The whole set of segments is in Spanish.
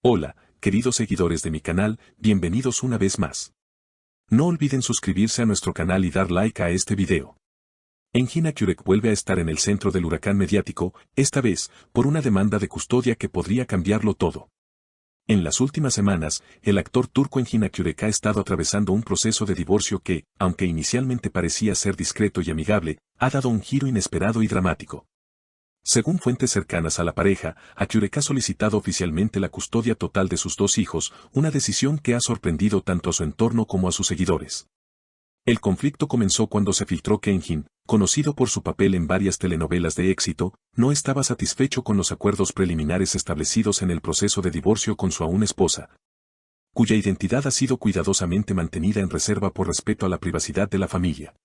Hola, queridos seguidores de mi canal, bienvenidos una vez más. No olviden suscribirse a nuestro canal y dar like a este video. Engin Akyurek vuelve a estar en el centro del huracán mediático, esta vez, por una demanda de custodia que podría cambiarlo todo. En las últimas semanas, el actor turco Engin Akyurek ha estado atravesando un proceso de divorcio que, aunque inicialmente parecía ser discreto y amigable, ha dado un giro inesperado y dramático. Según fuentes cercanas a la pareja, Akyurek ha solicitado oficialmente la custodia total de sus dos hijos, una decisión que ha sorprendido tanto a su entorno como a sus seguidores. El conflicto comenzó cuando se filtró que Engin, conocido por su papel en varias telenovelas de éxito, no estaba satisfecho con los acuerdos preliminares establecidos en el proceso de divorcio con su aún esposa, cuya identidad ha sido cuidadosamente mantenida en reserva por respeto a la privacidad de la familia.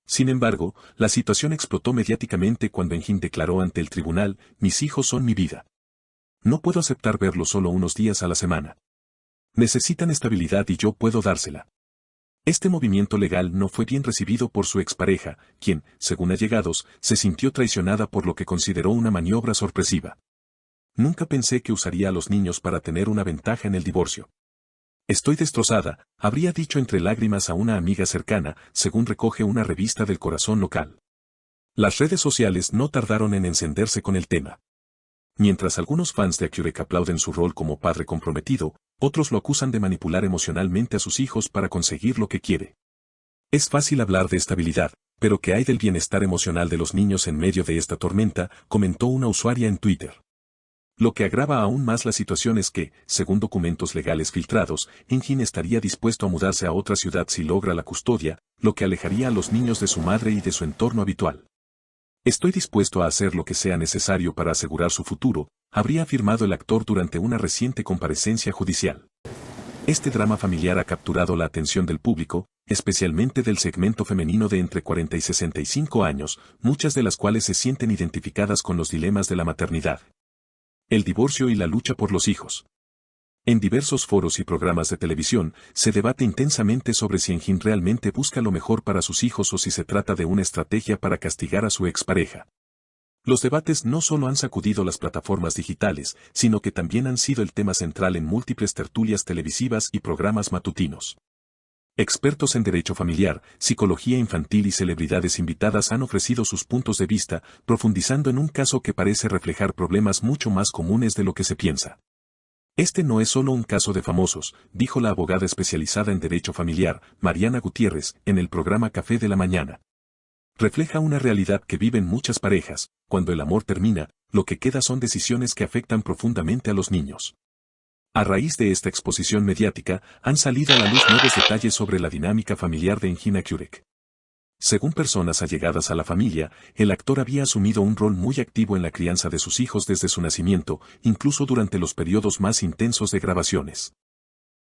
Sin embargo, la situación explotó mediáticamente cuando Engin declaró ante el tribunal: "Mis hijos son mi vida. No puedo aceptar verlos solo unos días a la semana. Necesitan estabilidad y yo puedo dársela". Este movimiento legal no fue bien recibido por su expareja, quien, según allegados, se sintió traicionada por lo que consideró una maniobra sorpresiva. "Nunca pensé que usaría a los niños para tener una ventaja en el divorcio. Estoy destrozada", habría dicho entre lágrimas a una amiga cercana, según recoge una revista del corazón local. Las redes sociales no tardaron en encenderse con el tema. Mientras algunos fans de Akyurek aplauden su rol como padre comprometido, otros lo acusan de manipular emocionalmente a sus hijos para conseguir lo que quiere. "Es fácil hablar de estabilidad, pero ¿qué hay del bienestar emocional de los niños en medio de esta tormenta?", comentó una usuaria en Twitter. Lo que agrava aún más la situación es que, según documentos legales filtrados, Engin estaría dispuesto a mudarse a otra ciudad si logra la custodia, lo que alejaría a los niños de su madre y de su entorno habitual. "Estoy dispuesto a hacer lo que sea necesario para asegurar su futuro", habría afirmado el actor durante una reciente comparecencia judicial. Este drama familiar ha capturado la atención del público, especialmente del segmento femenino de entre 40 y 65 años, muchas de las cuales se sienten identificadas con los dilemas de la maternidad, el divorcio y la lucha por los hijos. En diversos foros y programas de televisión, se debate intensamente sobre si Engin realmente busca lo mejor para sus hijos o si se trata de una estrategia para castigar a su expareja. Los debates no solo han sacudido las plataformas digitales, sino que también han sido el tema central en múltiples tertulias televisivas y programas matutinos. Expertos en derecho familiar, psicología infantil y celebridades invitadas han ofrecido sus puntos de vista, profundizando en un caso que parece reflejar problemas mucho más comunes de lo que se piensa. "Este no es solo un caso de famosos", dijo la abogada especializada en derecho familiar, Mariana Gutiérrez, en el programa Café de la Mañana. "Refleja una realidad que viven muchas parejas: cuando el amor termina, lo que queda son decisiones que afectan profundamente a los niños". A raíz de esta exposición mediática, han salido a la luz nuevos detalles sobre la dinámica familiar de Engin Akyurek. Según personas allegadas a la familia, el actor había asumido un rol muy activo en la crianza de sus hijos desde su nacimiento, incluso durante los periodos más intensos de grabaciones.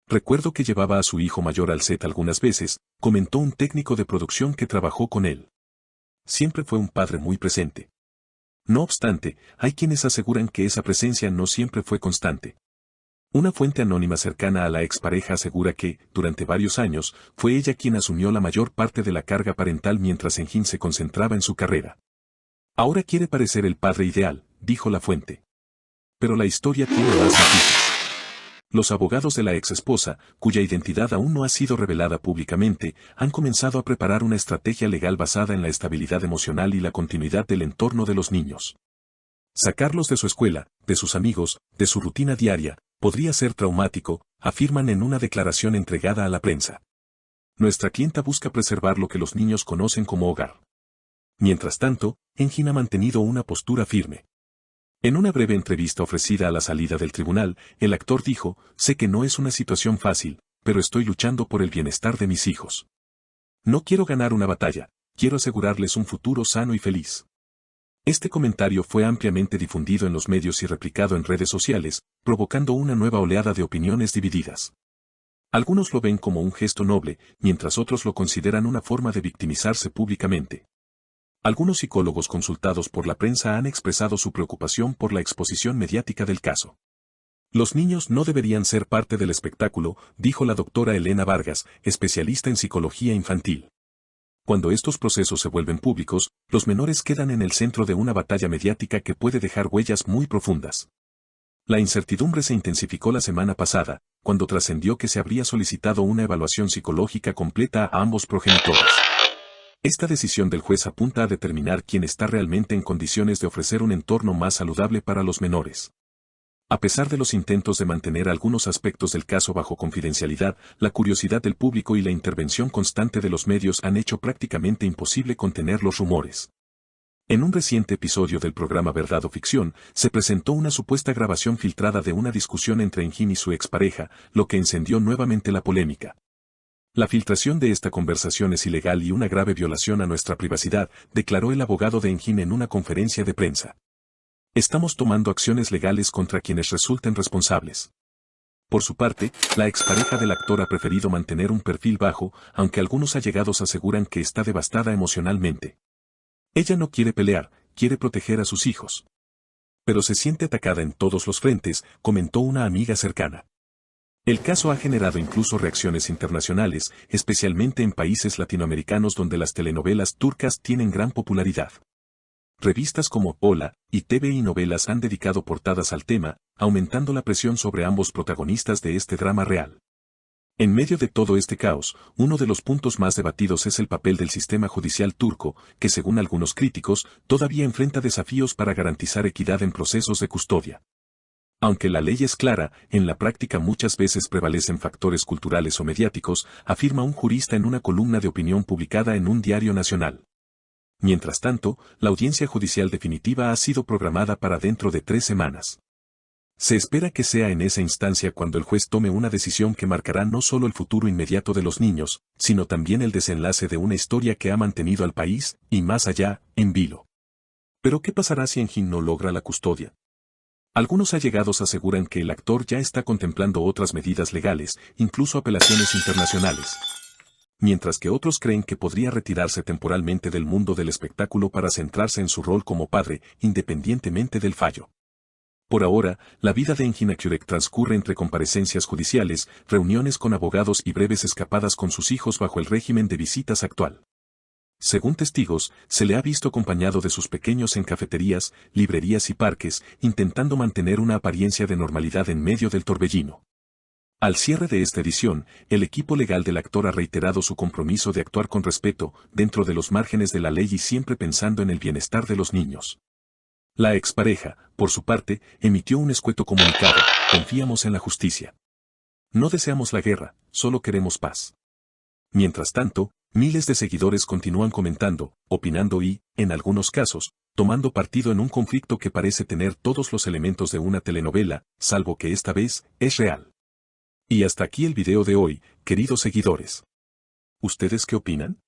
"Recuerdo que llevaba a su hijo mayor al set algunas veces", comentó un técnico de producción que trabajó con él. "Siempre fue un padre muy presente". No obstante, hay quienes aseguran que esa presencia no siempre fue constante. Una fuente anónima cercana a la expareja asegura que, durante varios años, fue ella quien asumió la mayor parte de la carga parental mientras Engin se concentraba en su carrera. "Ahora quiere parecer el padre ideal", dijo la fuente. Pero la historia tiene más matices. Los abogados de la exesposa, cuya identidad aún no ha sido revelada públicamente, han comenzado a preparar una estrategia legal basada en la estabilidad emocional y la continuidad del entorno de los niños. Sacarlos de su escuela, de sus amigos, de su rutina diaria, podría ser traumático, afirman en una declaración entregada a la prensa. "Nuestra clienta busca preservar lo que los niños conocen como hogar". Mientras tanto, Engin ha mantenido una postura firme. En una breve entrevista ofrecida a la salida del tribunal, el actor dijo: "Sé que no es una situación fácil, pero estoy luchando por el bienestar de mis hijos. No quiero ganar una batalla, quiero asegurarles un futuro sano y feliz". Este comentario fue ampliamente difundido en los medios y replicado en redes sociales, provocando una nueva oleada de opiniones divididas. Algunos lo ven como un gesto noble, mientras otros lo consideran una forma de victimizarse públicamente. Algunos psicólogos consultados por la prensa han expresado su preocupación por la exposición mediática del caso. "Los niños no deberían ser parte del espectáculo", dijo la doctora Elena Vargas, especialista en psicología infantil. Cuando estos procesos se vuelven públicos, los menores quedan en el centro de una batalla mediática que puede dejar huellas muy profundas. La incertidumbre se intensificó la semana pasada, cuando trascendió que se habría solicitado una evaluación psicológica completa a ambos progenitores. Esta decisión del juez apunta a determinar quién está realmente en condiciones de ofrecer un entorno más saludable para los menores. A pesar de los intentos de mantener algunos aspectos del caso bajo confidencialidad, la curiosidad del público y la intervención constante de los medios han hecho prácticamente imposible contener los rumores. En un reciente episodio del programa Verdad o Ficción, se presentó una supuesta grabación filtrada de una discusión entre Engin y su expareja, lo que encendió nuevamente la polémica. La filtración de esta conversación es ilegal y una grave violación a nuestra privacidad, declaró el abogado de Engin en una conferencia de prensa. Estamos tomando acciones legales contra quienes resulten responsables. Por su parte, la expareja del actor ha preferido mantener un perfil bajo, aunque algunos allegados aseguran que está devastada emocionalmente. Ella no quiere pelear, quiere proteger a sus hijos. Pero se siente atacada en todos los frentes, comentó una amiga cercana. El caso ha generado incluso reacciones internacionales, especialmente en países latinoamericanos donde las telenovelas turcas tienen gran popularidad. Revistas como Hola y TV y Novelas han dedicado portadas al tema, aumentando la presión sobre ambos protagonistas de este drama real. En medio de todo este caos, uno de los puntos más debatidos es el papel del sistema judicial turco, que según algunos críticos, todavía enfrenta desafíos para garantizar equidad en procesos de custodia. Aunque la ley es clara, en la práctica muchas veces prevalecen factores culturales o mediáticos, afirma un jurista en una columna de opinión publicada en un diario nacional. Mientras tanto, la audiencia judicial definitiva ha sido programada para dentro de 3 semanas. Se espera que sea en esa instancia cuando el juez tome una decisión que marcará no solo el futuro inmediato de los niños, sino también el desenlace de una historia que ha mantenido al país, y más allá, en vilo. ¿Pero qué pasará si Engin no logra la custodia? Algunos allegados aseguran que el actor ya está contemplando otras medidas legales, incluso apelaciones internacionales. Mientras que otros creen que podría retirarse temporalmente del mundo del espectáculo para centrarse en su rol como padre, independientemente del fallo. Por ahora, la vida de Engin Akyurek transcurre entre comparecencias judiciales, reuniones con abogados y breves escapadas con sus hijos bajo el régimen de visitas actual. Según testigos, se le ha visto acompañado de sus pequeños en cafeterías, librerías y parques, intentando mantener una apariencia de normalidad en medio del torbellino. Al cierre de esta edición, el equipo legal del actor ha reiterado su compromiso de actuar con respeto, dentro de los márgenes de la ley y siempre pensando en el bienestar de los niños. La expareja, por su parte, emitió un escueto comunicado: confiamos en la justicia. No deseamos la guerra, solo queremos paz. Mientras tanto, miles de seguidores continúan comentando, opinando y, en algunos casos, tomando partido en un conflicto que parece tener todos los elementos de una telenovela, salvo que esta vez, es real. Y hasta aquí el video de hoy, queridos seguidores. ¿Ustedes qué opinan?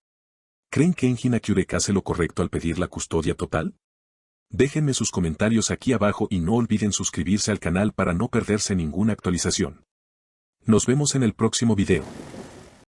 ¿Creen que Engin Akyurek hace lo correcto al pedir la custodia total? Déjenme sus comentarios aquí abajo y no olviden suscribirse al canal para no perderse ninguna actualización. Nos vemos en el próximo video.